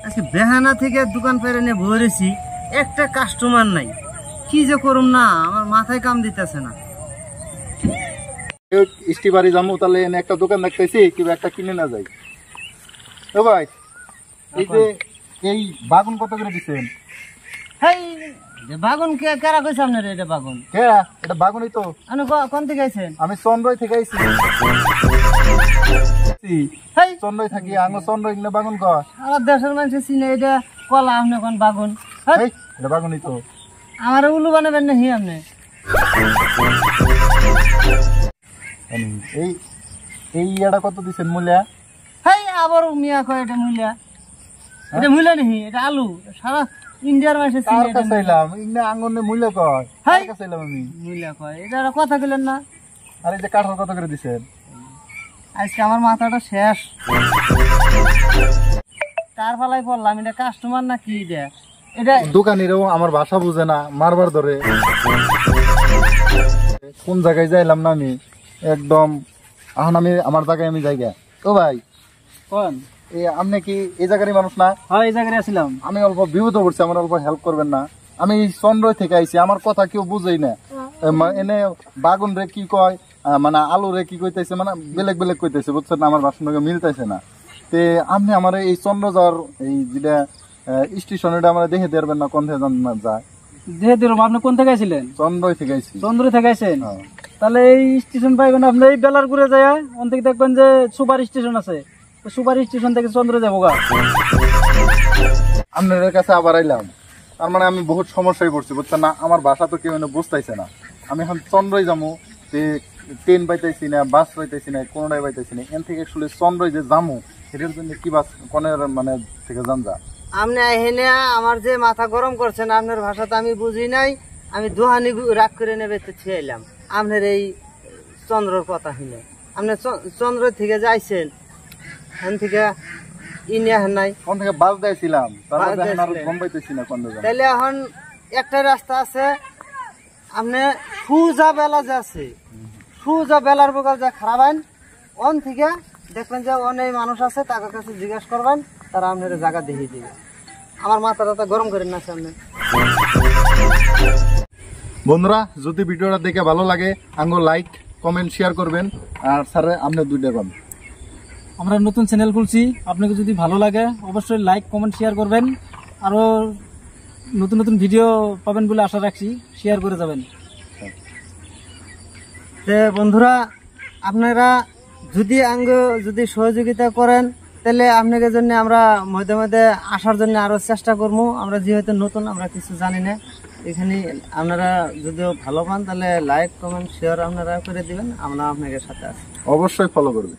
আজকে বেহানা থেকে দোকান পেরে নিয়ে ভরেছি, একটা কাস্টমার নাই। কি যে করুম না, আমার মাথায় কাম দিতেছে না। ইস্টিবাড়ি যাবো, তাহলে একটা দোকান দেখতেছি কিংবা একটা কিনে না যাই। ও ভাই, এই যে এই বাগুন কত করে দিচ্ছেন? হেই বাগুন কে কারা কইছে আপনার? এটা বাগুন কে? এটা বাগুনই তো। আপনি কোন থেকে আইছেন? আমি চন্দ্রই থেকে আইছি। হেই চন্দ্রই থাকি, আঙ্গো চন্দ্রই না বাগুন কয়। আমার দেশের মানুষ চিনে এটা কলা, আপনি কোন বাগুন? হেই এটা বাগুনই তো। আমার উলু বানাবেন না হি আপনি? এই এই এটা কত দিচ্ছেন মূল্য? হেই আবার মিয়া কয় এটা মূল্যা। এটা মূল্য নেই, এটা আলু। সারা ইন্ডিয়ার মানুষের চিনে এটা চাইলাম ইন্না আঙ্গনে মূল্য কয়। হেই চাইলাম আমি মূল্য কয়, এটা কথা কইলেন না। আর এই যে কাঠল কত করে দিচ্ছেন? আজকে আমার মাথাটা শেষ। কার ফালাই পড়লাম, এটা কাস্টমার না কি? এটা দোকানিরও আমার ভাষা বুঝে না, মারবার ধরে। কোন জায়গায় যাইলাম না আমি একদম। এখন আমি আমার জায়গায় আমি জায়গা। তো ভাই কোন আপনি কি এই জায়গারই মানুষ না? হ্যাঁ, এই জায়গায় আসছিলাম। আমি অল্প বিপদ পড়ছি, আমার অল্প হেল্প করবেন না? আমি চন্দ্রই থেকে আইছি, আমার কথা কেউ বুঝেই না। এনে বাগুন রে কি কয়, মানে আলু রে কি কইতেছে, মানে বেলেগ বেলেগ কইতেছে, বুঝছেন না? আমার ভাষণ মিলতেছে না। তে আপনি আমার এই চন্দ্র যাওয়ার এই যেটা স্টেশন, এটা আমরা দেখে দেবেন না? কোন থেকে যায় দেখে দিলাম। আপনি কোন থেকে আইছিলেন? চন্দ্রই থেকে আইছি। চন্দ্র থেকে আইছেন? তাহলে এই স্টেশন পাইবেন আপনি এই বেলার ঘুরে যায়। ওন থেকে দেখবেন যে সুপার স্টেশন আছে, সুপার স্টেশন থেকে চন্দ্র যাবো গা। আপনাদের কাছে আবার আইলাম, তার মানে আমি বহুত সমস্যায় পড়ছি, বুঝছেন না? আমার ভাষা তো কেউ বুঝতেছে না। আমি এখন চন্দ্রই যাবো, ট্রেন পাইতেছি না, বাস পাইতেছি না, কোনোটাই পাইতেছি না। এন থেকে আসলে চন্দ্রই যে যামু, এটার জন্য কি বাস কোনের মানে থেকে যান যা? আপনি এখানে আমার যে মাথা গরম করছেন, আপনার ভাষা তো আমি বুঝি নাই। আমি দোহানি রাগ করে নেবে ছিলাম আপনার এই চন্দ্রর কথা শুনে। আপনি চন্দ্র থেকে যাইছেন, এখান থেকে নাই কোন থেকে বাস দিয়েছিলাম, তাহলে এখন একটা রাস্তা আছে, আপনি সুজা বেলা যে আছে, সুজা বেলার বগাল যা খারাপ আইন, অন থেকে দেখবেন যে অনেক মানুষ আছে, তাদের কাছে জিজ্ঞাসা করবেন, তারা আপনার জায়গা দেখিয়ে দিবে। আমার মাথাটা গরম করে না সামনে। বন্ধুরা, যদি ভিডিওটা দেখে ভালো লাগে, আঙ্গো লাইক কমেন্ট শেয়ার করবেন। আর স্যার আপনি দুইটা কম, আমরা নতুন চ্যানেল খুলছি, আপনাকে যদি ভালো লাগে অবশ্যই লাইক কমেন্ট শেয়ার করবেন। আরো নতুন নতুন ভিডিও পাবেন বলে আশা রাখছি, শেয়ার করে যাবেন। বন্ধুরা, আপনারা যদি সহযোগিতা করেন, তাহলে আপনাদের জন্য আমরা মধ্যে মধ্যে আসার জন্য আরো চেষ্টা করবো। আমরা যেহেতু নতুন, আমরা কিছু জানি না। এখানে আপনারা যদিও ভালো পান, তাহলে লাইক কমেন্ট শেয়ার আপনারা করে দিবেন, আমরা আপনাদের সাথে আছি। অবশ্যই ফলো করবেন।